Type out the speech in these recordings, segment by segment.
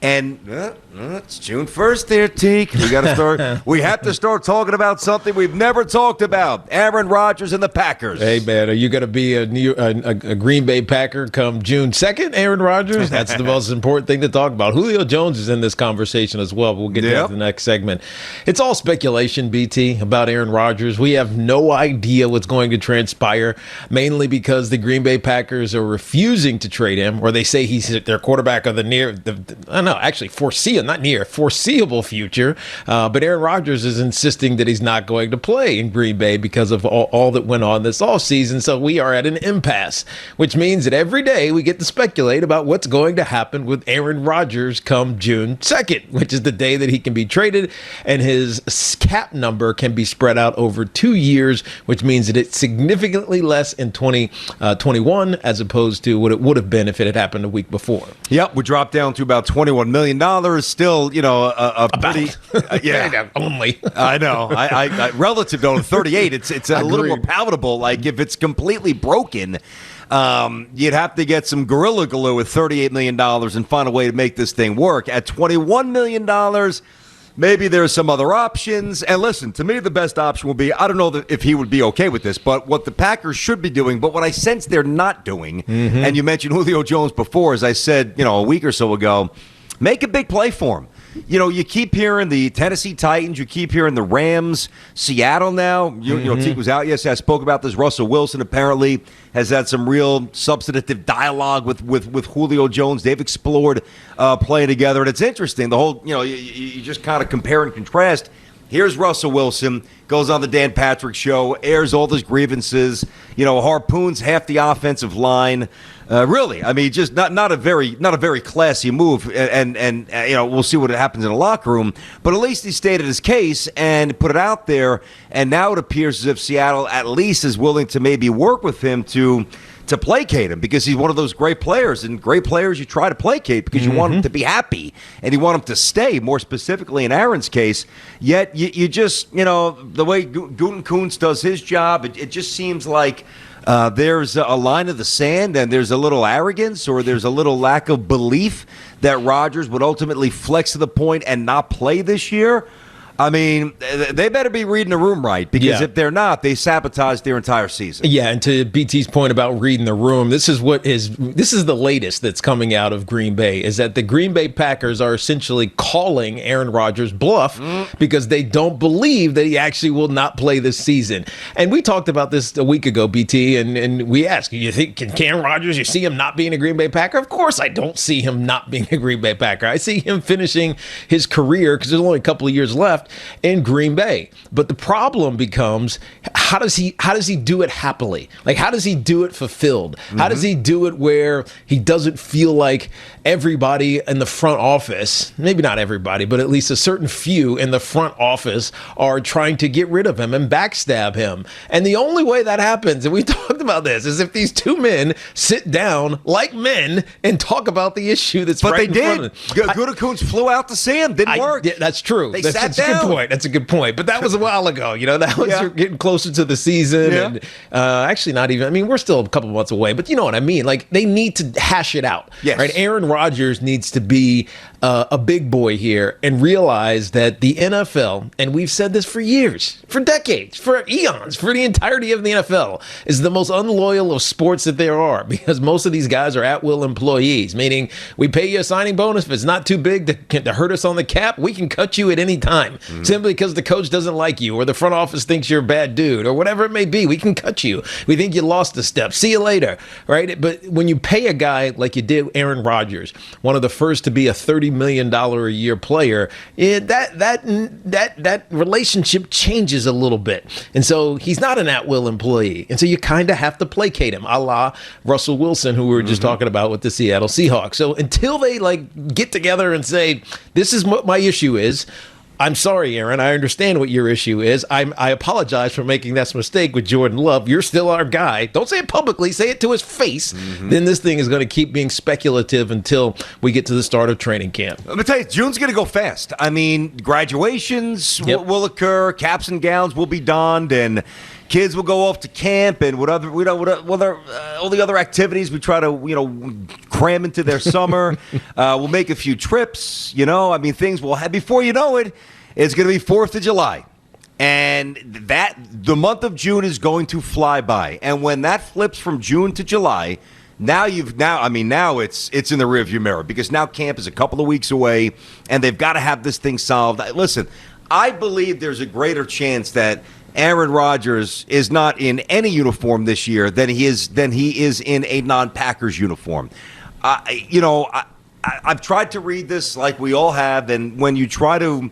And it's June 1st there, Teak. We have to start talking about something we've never talked about. Aaron Rodgers and the Packers. Hey, man, are you going to be a Green Bay Packer come June 2nd, Aaron Rodgers? That's the most important thing to talk about. Julio Jones is in this conversation as well. We'll get to that in the next segment. It's all speculation, BT, about Aaron Rodgers. We have no idea what's going to transpire, mainly because the Green Bay Packers are refusing to trade him, or they say he's their quarterback of foreseeable future. But Aaron Rodgers is insisting that he's not going to play in Green Bay because of all that went on this offseason. So we are at an impasse, which means that every day we get to speculate about what's going to happen with Aaron Rodgers come June 2nd, which is the day that he can be traded, and his cap number can be spread out over 2 years, which means that it's significantly less in 2021 as opposed to what it would have been if it had happened a week before. Yep, we dropped down to about $21 million. Still, a pretty only. I know. I relative to 38, it's a little more palatable. Like if it's completely broken, you'd have to get some Gorilla Glue with $38 million and find a way to make this thing work. At $21 million, maybe there's some other options. And listen, to me, the best option would be, I don't know if he would be okay with this, but what the Packers should be doing, but what I sense they're not doing, and you mentioned Julio Jones before, as I said, a week or so ago, make a big play for him. You keep hearing the Tennessee Titans, you keep hearing the Rams, Seattle now. Teak was out yesterday. I spoke about this. Russell Wilson apparently has had some real substantive dialogue with Julio Jones. They've explored playing together, and it's interesting. The whole, you just kind of compare and contrast. Here's Russell Wilson, goes on the Dan Patrick Show, airs all his grievances, harpoons half the offensive line. Really, I mean, just not a very classy move, and we'll see what happens in the locker room. But at least he stated his case and put it out there, and now it appears as if Seattle at least is willing to maybe work with him to placate him, because he's one of those great players, and great players you try to placate because you want him to be happy and you want him to stay, more specifically in Aaron's case. Yet you just, the way Gutekunst does his job, it just seems like there's a line of the sand, and there's a little arrogance, or there's a little lack of belief that Rodgers would ultimately flex to the point and not play this year. I mean, they better be reading the room right, because if they're not, they sabotage their entire season. Yeah, and to BT's point about reading the room, this is the latest that's coming out of Green Bay, is that the Green Bay Packers are essentially calling Aaron Rodgers bluff because they don't believe that he actually will not play this season. And we talked about this a week ago, BT, and we asked, you think, can Aaron Rodgers, you see him not being a Green Bay Packer? Of course I don't see him not being a Green Bay Packer. I see him finishing his career, because there's only a couple of years left, in Green Bay. But the problem becomes, how does he do it happily? Like, how does he do it fulfilled? How does he do it where he doesn't feel like everybody in the front office, maybe not everybody, but at least a certain few in the front office are trying to get rid of him and backstab him? And the only way that happens, and we talked about this, is if these two men sit down like men and talk about the issue that's right in front of them. Gutekunst flew out to see him. Didn't work. That's true. They sat down. That's a good point. But that was a while ago. That was getting closer to the season. Yeah. And actually not even, I mean, we're still a couple months away, but you know what I mean? Like, they need to hash it out. Yes. Right? Aaron Rodgers needs to be a big boy here and realize that the NFL, and we've said this for years, for decades, for eons, for the entirety of the NFL, is the most unloyal of sports that there are, because most of these guys are at-will employees, meaning we pay you a signing bonus. If it's not too big to hurt us on the cap, we can cut you at any time. Simply because the coach doesn't like you, or the front office thinks you're a bad dude, or whatever it may be, we can cut you. We think you lost a step. See you later, right? But when you pay a guy like you did Aaron Rodgers, one of the first to be a $30 million a year player, that relationship changes a little bit. And so he's not an at-will employee. And so you kind of have to placate him, a la Russell Wilson, who we were just talking about with the Seattle Seahawks. So until they get together and say, this is what my issue is, I'm sorry, Aaron, I understand what your issue is. I apologize for making that mistake with Jordan Love. You're still our guy. Don't say it publicly. Say it to his face. Then this thing is going to keep being speculative until we get to the start of training camp. Let me tell you, June's going to go fast. I mean, graduations will occur. Caps and gowns will be donned. And Kids will go off to camp and what other all the other activities we try to cram into their summer. We'll make a few trips. I mean, things will have before you know it. It's going to be 4th of July, and the month of June is going to fly by. And when that flips from June to July, now it's in the rearview mirror because now camp is a couple of weeks away, and they've got to have this thing solved. Listen, I believe there's a greater chance that Aaron Rodgers is not in any uniform this year than he is in a non-Packers uniform. I've tried to read this like we all have, and when you try to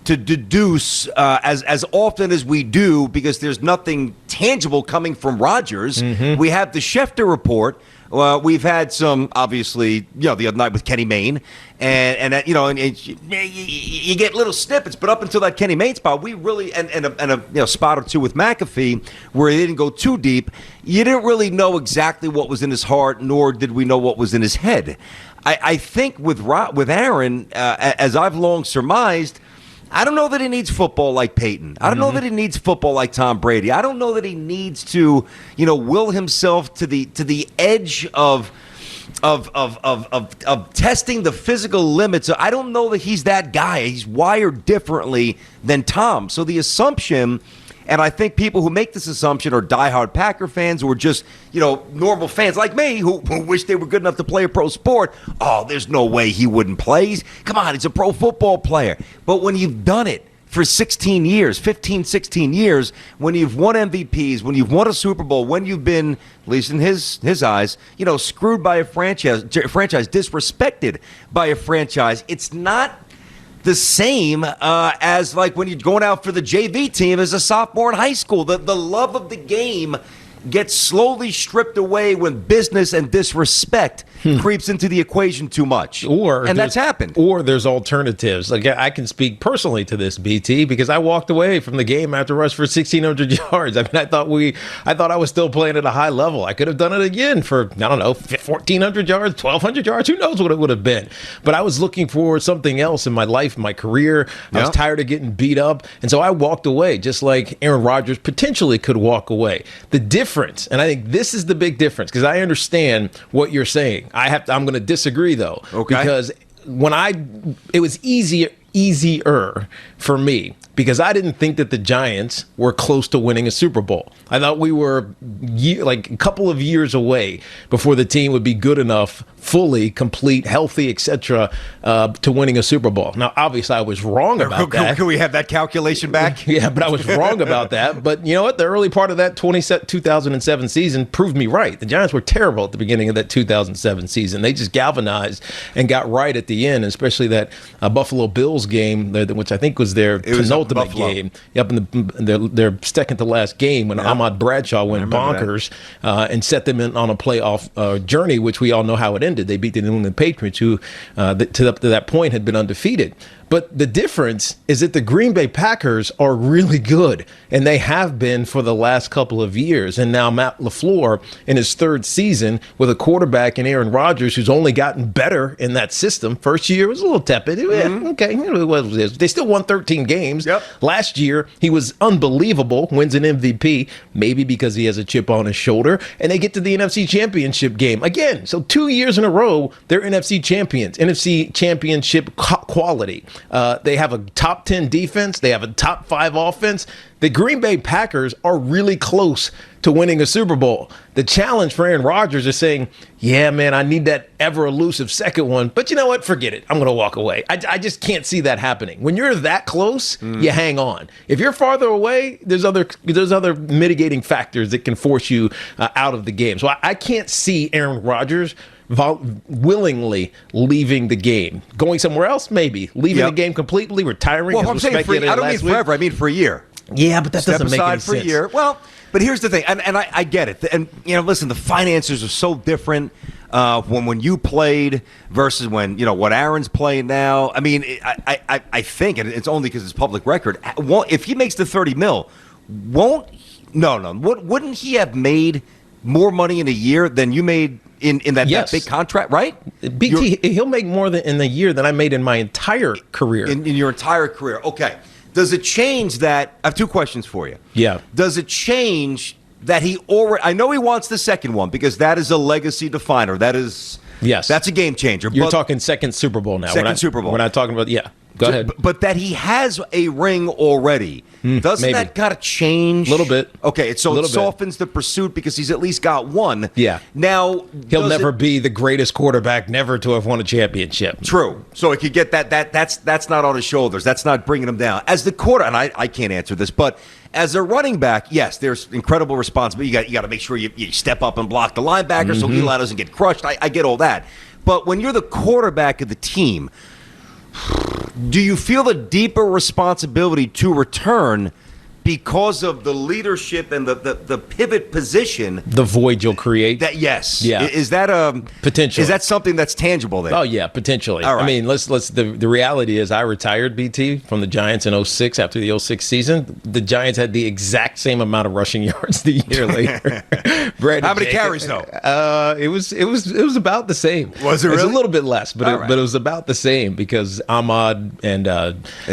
deduce as often as we do, because there's nothing tangible coming from Rodgers, we have the Schefter report. We've had some, obviously, the other night with Kenny Mayne, and you get little snippets, but up until that Kenny Mayne spot, we really and a spot or two with McAfee where he didn't go too deep. You didn't really know exactly what was in his heart, nor did we know what was in his head. I think with Aaron, as I've long surmised, I don't know that he needs football like Peyton. I don't know that he needs football like Tom Brady. I don't know that he needs to, will himself to the edge of testing the physical limits. I don't know that he's that guy. He's wired differently than Tom. So the assumption, and I think people who make this assumption are diehard Packer fans or just, normal fans like me who wish they were good enough to play a pro sport. Oh, there's no way he wouldn't play. Come on, he's a pro football player. But when you've done it for 16 years, 15, 16 years, when you've won MVPs, when you've won a Super Bowl, when you've been, at least in his eyes, screwed by a franchise, disrespected by a franchise, it's not the same as like when you're going out for the JV team as a sophomore in high school. The love of the game gets slowly stripped away when business and disrespect creeps into the equation too much. And that's happened. Or there's alternatives. Like I can speak personally to this, BT, because I walked away from the game after rush for 1,600 yards. I mean, I thought I was still playing at a high level. I could have done it again for, 1,400 yards, 1,200 yards. Who knows what it would have been? But I was looking for something else in my life, my career. I was tired of getting beat up. And so I walked away, just like Aaron Rodgers potentially could walk away. The difference, and I think this is the big difference, because I understand what you're saying. I'm going to disagree, though, because it was easier for me because I didn't think that the Giants were close to winning a Super Bowl. I thought we were like a couple of years away before the team would be good enough, fully, complete, healthy, etc., to winning a Super Bowl. Now, obviously, I was wrong about that. Can we have that calculation back? Yeah, but I was wrong about that. But you know what? The early part of that 2007 season proved me right. The Giants were terrible at the beginning of that 2007 season. They just galvanized and got right at the end, especially that Buffalo Bills game, which I think was their penultimate game. Yep, in their second to last game when Ahmad Bradshaw went bonkers and set them in on a playoff journey, which we all know how it ended. They beat the New England Patriots, who to that point had been undefeated. But the difference is that the Green Bay Packers are really good, and they have been for the last couple of years. And now Matt LaFleur, in his third season, with a quarterback in Aaron Rodgers, who's only gotten better in that system. First year was a little tepid. They still won 13 games. Yep. Last year, he was unbelievable, wins an MVP, maybe because he has a chip on his shoulder, and they get to the NFC Championship game again. So 2 years in a row, they're NFC champions, NFC Championship quality. They have a top 10 defense. They have a top 5 offense. The Green Bay Packers are really close to winning a Super Bowl. The challenge for Aaron Rodgers is saying, yeah, man, I need that ever elusive second one. But you know what? Forget it. I'm going to walk away. I just can't see that happening. When you're that close, you hang on. If you're farther away, there's other mitigating factors that can force you out of the game. So I can't see Aaron Rodgers willingly leaving the game, going somewhere else, maybe leaving the game completely, retiring. Well, I'm saying I don't mean forever. I mean for a year. Yeah, but that doesn't make any sense. Step aside for a year. Well, but here's the thing, and I get it. And listen, the finances are so different when you played versus when what Aaron's playing now. I mean, I think, and it's only because it's public record. If he makes the $30 million, wouldn't he have made more money in a year than you made in that big contract, right? BT, he'll make more in a year than I made in my entire career. In your entire career, okay. Does it change that? I have two questions for you. Yeah. Does it change that he already? I know he wants the second one because that is a legacy definer. That is, yes, that's a game changer. You're talking second Super Bowl now. Super Bowl. We're not talking about Go ahead. But that he has a ring already, doesn't that got to change? A little bit. Okay, so it softens the pursuit because he's at least got one. Yeah. Now, he'll never be the greatest quarterback never to have won a championship. True. So it could get that's not on his shoulders. That's not bringing him down. As the and I can't answer this, but as a running back, yes, there's incredible responsibility. You got to make sure you step up and block the linebacker so Eli doesn't get crushed. I get all that. But when you're the quarterback of the team, do you feel the deeper responsibility to return because of the leadership and the pivot position? The void you'll create? Yes. Yeah. Is that potential? Is that something that's tangible there? Oh, yeah, potentially. All right. I mean, the reality is I retired, BT, from the Giants in 2006 after the 2006 season. The Giants had the exact same amount of rushing yards the year later. How many carries, though? It was about the same. Was it really? It was a little bit less, but it was about the same because Ahmad and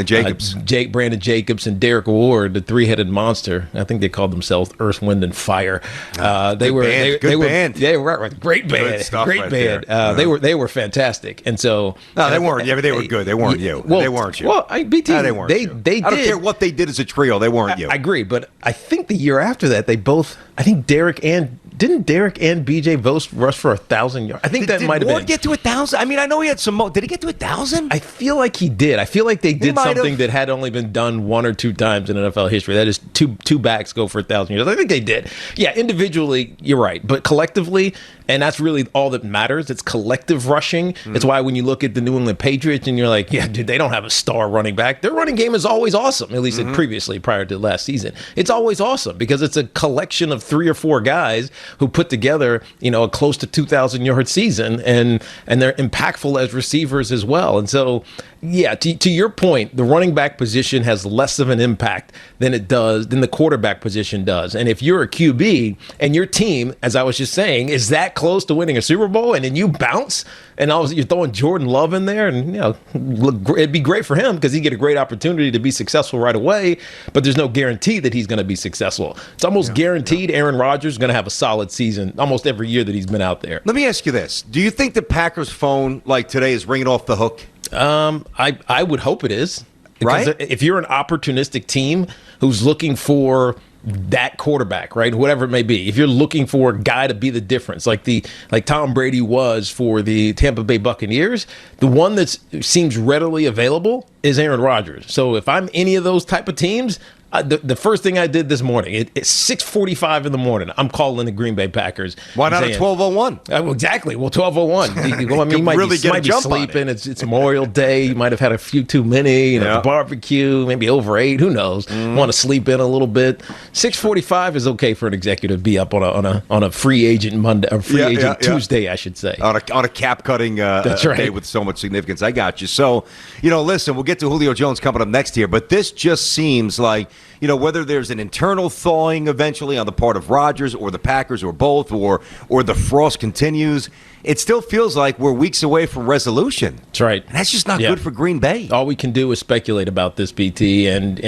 Jacobs. Brandon Jacobs and Derek Ward, the three-headed monster. I think they called themselves Earth, Wind, and Fire. They were great band. Good stuff Great right band. there. They were fantastic, and so no, they weren't. Yeah, but they were good. They weren't you. They weren't you. Well, BT, they weren't. They I don't care what they did as a trio. They weren't you. I agree, but I think the year after that, they both. I think Derek and BJ both rush for 1,000 yards? I think that might have been. Did Ward get to 1,000? I mean, I know he had some. Did he get to 1,000? I feel like he did. I feel like they did something that had only been done one or two times in NFL history. That is, two backs go for 1,000 yards. I think they did. Yeah, individually, you're right, but collectively, and that's really all that matters. It's collective rushing. It's why when you look at the New England Patriots and you're like, yeah, dude, they don't have a star running back. Their running game is always awesome. At least previously, prior to last season, it's always awesome because it's a collection of 3 or 4 guys who put together, a close to 2,000 yard season, and they're impactful as receivers as well. And so, yeah, to your point, the running back position has less of an impact than the quarterback position does. And if you're a QB and your team, as I was just saying, is that close to winning a Super Bowl, and then you bounce, and you're throwing Jordan Love in there, and it'd be great for him because he'd get a great opportunity to be successful right away. But there's no guarantee that he's going to be successful. It's almost guaranteed Aaron Rodgers is going to have a solid season almost every year that he's been out there. Let me ask you this: do you think the Packers' phone like today is ringing off the hook? I would hope it is. Because right? If you're an opportunistic team who's looking for that quarterback, right, whatever it may be, if you're looking for a guy to be the difference, like Tom Brady was for the Tampa Bay Buccaneers, the one that seems readily available is Aaron Rodgers. So if I'm any of those type of teams, the first thing I did this morning, it's 6:45 in the morning. I'm calling the Green Bay Packers. Why not a 12:01? Exactly. Well, 12:01. Well, I mean, you might really be sleeping. It's Memorial Day. You might have had a few too many. Barbecue, maybe over 8. Who knows? Want to sleep in a little bit. 6:45 is okay for an executive to be up on a free agent Monday, or free agent Tuesday, I should say. On a cap cutting day with so much significance. I got you. So, listen, we'll get to Julio Jones coming up next here, but this just seems like, whether there's an internal thawing eventually on the part of Rodgers or the Packers or both, or the frost continues, it still feels like we're weeks away from resolution. That's right. And that's just not good for Green Bay. All we can do is speculate about this, BT, and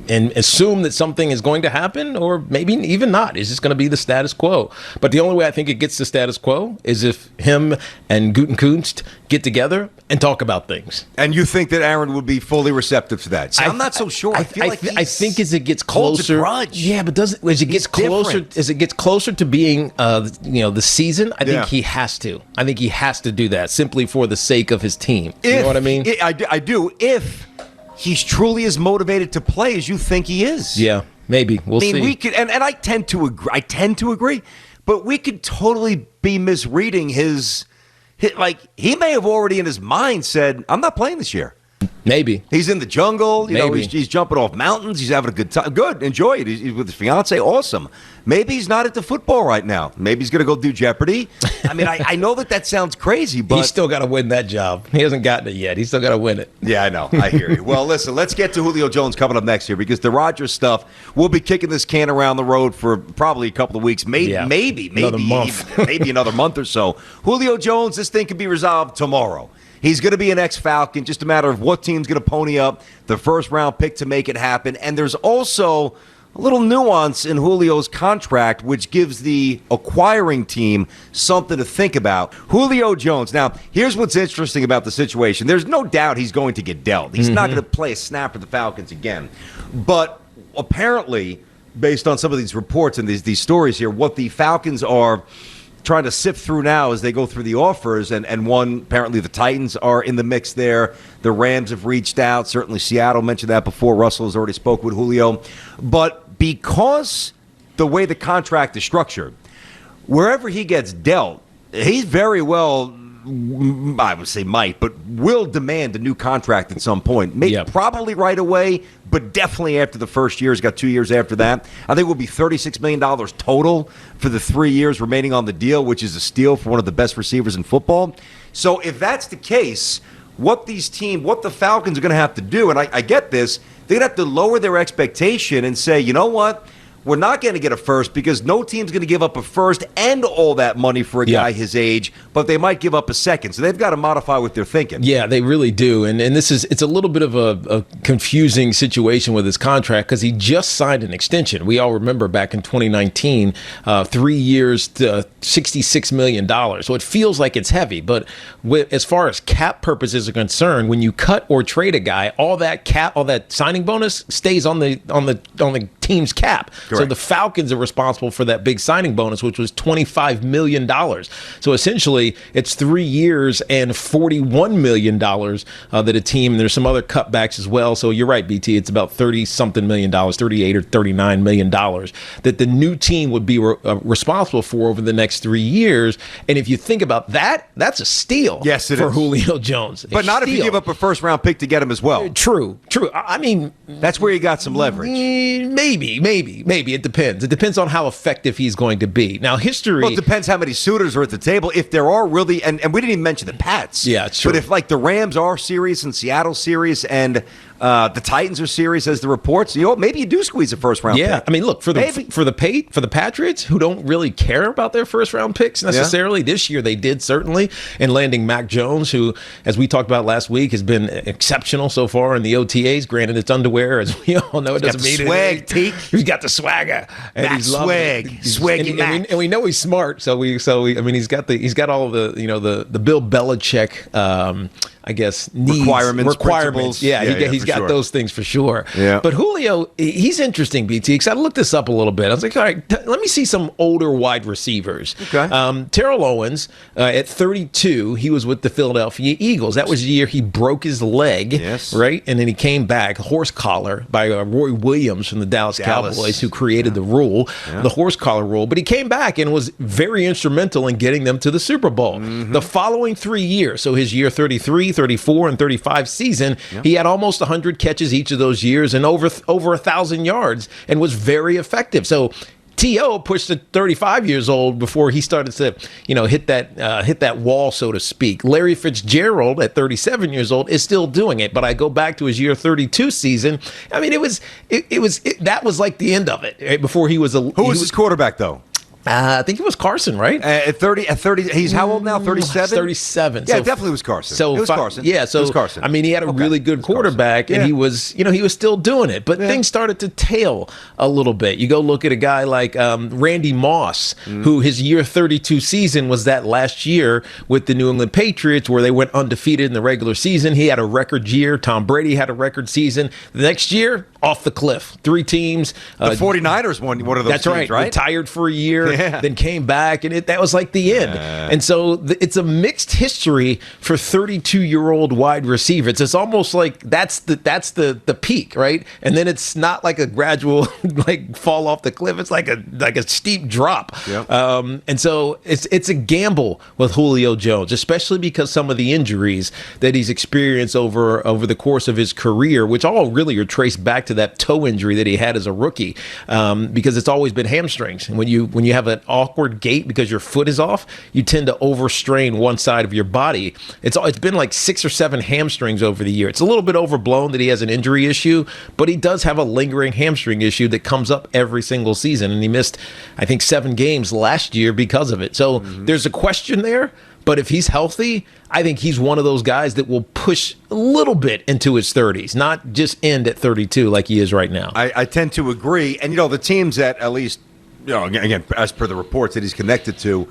assume that something is going to happen, or maybe even not. It's just going to be the status quo. But the only way I think it gets to status quo is if him and Gutekunst get together and talk about things. And you think that Aaron would be fully receptive to that? See, I'm not so sure. I think as it gets closer, yeah, but as it gets closer to being the season, I think he has to. I think he has to do that simply for the sake of his team. You know what I mean? I do. If he's truly as motivated to play as you think he is. Yeah, maybe. We'll see. We could, and I tend to agree. But we could totally be misreading his he may have already in his mind said, I'm not playing this year. Maybe. He's in the jungle. He's jumping off mountains. He's having a good time. Good. Enjoy it. He's with his fiance. Awesome. Maybe he's not into football right now. Maybe he's going to go do Jeopardy. I mean, I know that sounds crazy, but he's still got to win that job. He hasn't gotten it yet. He's still got to win it. Yeah, I know. I hear you. Well, listen, let's get to Julio Jones coming up next here, because the Rodgers stuff, we'll be kicking this can around the road for probably a couple of weeks, maybe another month. maybe another month or so. Julio Jones, this thing could be resolved tomorrow. He's going to be an ex-Falcon, just a matter of what team's going to pony up the first-round pick to make it happen. And there's also a little nuance in Julio's contract, which gives the acquiring team something to think about. Julio Jones. Now, here's what's interesting about the situation. There's no doubt he's going to get dealt. He's not going to play a snap for the Falcons again. But apparently, based on some of these reports and these stories here, what the Falcons are trying to sift through now as they go through the offers, and one, apparently the Titans are in the mix there. The Rams have reached out. Certainly Seattle mentioned that before. Russell has already spoke with Julio. But because the way the contract is structured, wherever he gets dealt, he's very well, I would say might, but will demand a new contract at some point. Maybe probably right away, but definitely after the first year. He's got 2 years after that. I think it will be $36 million total for the 3 years remaining on the deal, which is a steal for one of the best receivers in football. So if that's the case, what the Falcons are going to have to do, and I get this, they're going to have to lower their expectation and say, you know what? We're not going to get a first because no team's going to give up a first and all that money for a guy his age, but they might give up a second. So they've got to modify what they're thinking. Yeah, they really do. And it's a little bit of a confusing situation with his contract because he just signed an extension. We all remember back in 2019, 3 years to $66 million. So it feels like it's heavy. But as far as cap purposes are concerned, when you cut or trade a guy, all that signing bonus stays on the team's cap. Correct. So the Falcons are responsible for that big signing bonus, which was $25 million. So essentially, it's 3 years and $41 million that a team, and there's some other cutbacks as well. So you're right, BT, it's about 30-something million dollars, $38 or $39 million that the new team would be responsible for over the next 3 years. And if you think about that, that's a steal for Julio Jones. But not if you give up a first-round pick to get him as well. True. I mean, that's where you got some leverage. Maybe. It depends. It depends on how effective he's going to be. Now, history... Well, it depends how many suitors are at the table. If there are really... And we didn't even mention the Pats. Yeah, it's true. But if, like, the Rams are serious and Seattle's serious and the Titans are serious as the reports, maybe you do squeeze a first-round pick. Yeah, I mean, look, for the Patriots, who don't really care about their first-round picks necessarily, this year they did, certainly, and landing Mac Jones, who, as we talked about last week, has been exceptional so far in the OTAs. Granted, it's underwear, as we all know. It doesn't mean swag, Teak. He's got the swagger. And swaggy Mac. And we know he's smart, so he's got all of the Bill Belichick I guess needs requirements. He's got those things for sure. Yeah. But Julio, he's interesting, BT, because I looked this up a little bit. I was like, all right, let me see some older wide receivers. Okay. Terrell Owens, at 32, he was with the Philadelphia Eagles. That was the year he broke his leg, right? And then he came back, horse collar by Roy Williams from the Dallas Cowboys, who created the rule, the horse collar rule. But he came back and was very instrumental in getting them to the Super Bowl. Mm-hmm. The following 3 years, so his year 33, 34, and 35 season, he had almost 100 catches each of those years and over 1,000 yards and was very effective. So T.O. pushed to 35 years old before he started to, hit that wall, so to speak. Larry Fitzgerald at 37 years old is still doing it, but I go back to his year 32 season. I mean, that was like the end of it, right? Before he was Who was his quarterback though? I think it was Carson, right? At 30, he's how old now? 37? 37. Yeah, so, it definitely was Carson. So it was Carson. Yeah, so it was Carson. I mean, he had a really good quarterback, and he was still doing it. But things started to tail a little bit. You go look at a guy like Randy Moss, who his year 32 season was that last year with the New England Patriots, where they went undefeated in the regular season. He had a record year. Tom Brady had a record season. The next year, off the cliff. 3 teams. The 49ers won one of those teams, right? Retired for a year, then came back, and that was like the end. And so it's a mixed history for 32-year-old wide receivers. It's almost like that's the peak, right? And then it's not like a gradual like fall off the cliff. It's like a steep drop. Yep. And so it's a gamble with Julio Jones, especially because some of the injuries that he's experienced over the course of his career, which all really are traced back to that toe injury that he had as a rookie, because it's always been hamstrings. And when you have an awkward gait because your foot is off, you tend to overstrain one side of your body. It's been like 6 or 7 hamstrings over the year. It's a little bit overblown that he has an injury issue, but he does have a lingering hamstring issue that comes up every single season, and he missed, I think, 7 games last year because of it. So there's a question there. But if he's healthy, I think he's one of those guys that will push a little bit into his 30s, not just end at 32 like he is right now. I tend to agree. And, the teams that at least, again, as per the reports that he's connected to,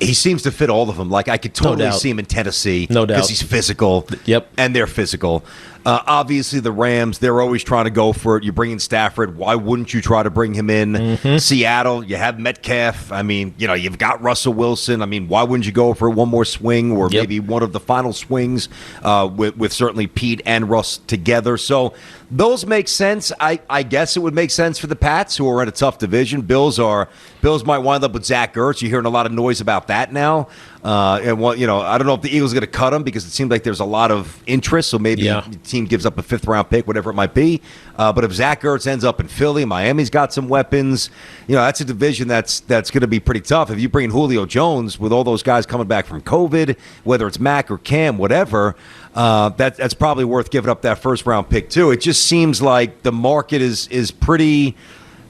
he seems to fit all of them. Like, I could totally see him in Tennessee. No doubt. Because he's physical. Yep. And they're physical. Obviously, the Rams, they're always trying to go for it. You bring in Stafford. Why wouldn't you try to bring him in? Mm-hmm. Seattle, you have Metcalf. I mean, you've got Russell Wilson. I mean, why wouldn't you go for one more swing or maybe one of the final swings with certainly Pete and Russ together? So those make sense. I guess it would make sense for the Pats, who are in a tough division. Bills might wind up with Zach Ertz. You're hearing a lot of noise about that now. I don't know if the Eagles are going to cut him because it seems like there's a lot of interest. So maybe the team gives up a 5th-round pick, whatever it might be. But if Zach Ertz ends up in Philly, Miami's got some weapons. That's a division that's going to be pretty tough. If you bring in Julio Jones with all those guys coming back from COVID, whether it's Mac or Cam, whatever, that's probably worth giving up that 1st-round pick too. It just seems like the market is pretty,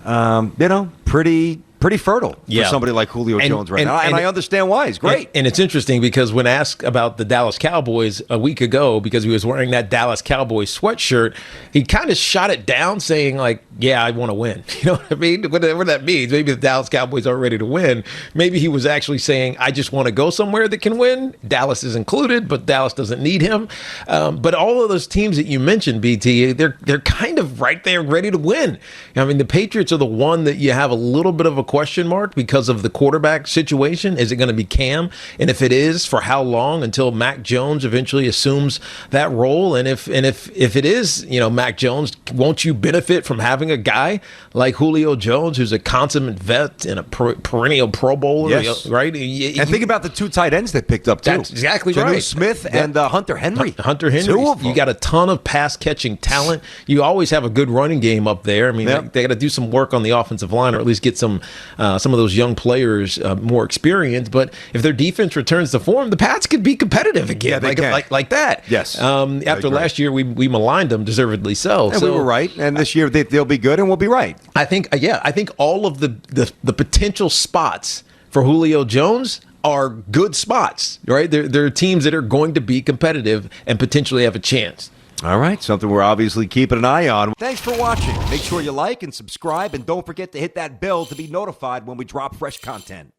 pretty fertile for somebody like Julio Jones right now. And I understand why. He's great. And it's interesting because when asked about the Dallas Cowboys a week ago, because he was wearing that Dallas Cowboys sweatshirt, he kind of shot it down saying, like, yeah, I want to win. You know what I mean? Whatever that means. Maybe the Dallas Cowboys aren't ready to win. Maybe he was actually saying, I just want to go somewhere that can win. Dallas is included, but Dallas doesn't need him. But all of those teams that you mentioned, BT, they're kind of right there ready to win. I mean, the Patriots are the one that you have a little bit of a question mark because of the quarterback situation. Is it going to be Cam? And if it is, for how long until Mac Jones eventually assumes that role? And if it is, Mac Jones, won't you benefit from having a guy like Julio Jones, who's a consummate vet and a perennial Pro Bowler? Yes. Right? And think about the 2 tight ends they picked up, too. That's exactly Jonnu right. Smith and Hunter Henry. Hunter Henry. 2 of them. You got a ton of pass-catching talent. You always have a good running game up there. I mean, they got to do some work on the offensive line, or at least get some of those young players more experience. But if their defense returns to form, the Pats could be competitive again, like that. Yes. After last year, we maligned them, deservedly so. And we were right. And this year they'll be good, and we'll be right. I think all of the potential spots for Julio Jones are good spots, right? They're teams that are going to be competitive and potentially have a chance. All right, something we're obviously keeping an eye on. Thanks for watching. Make sure you like and subscribe, and don't forget to hit that bell to be notified when we drop fresh content.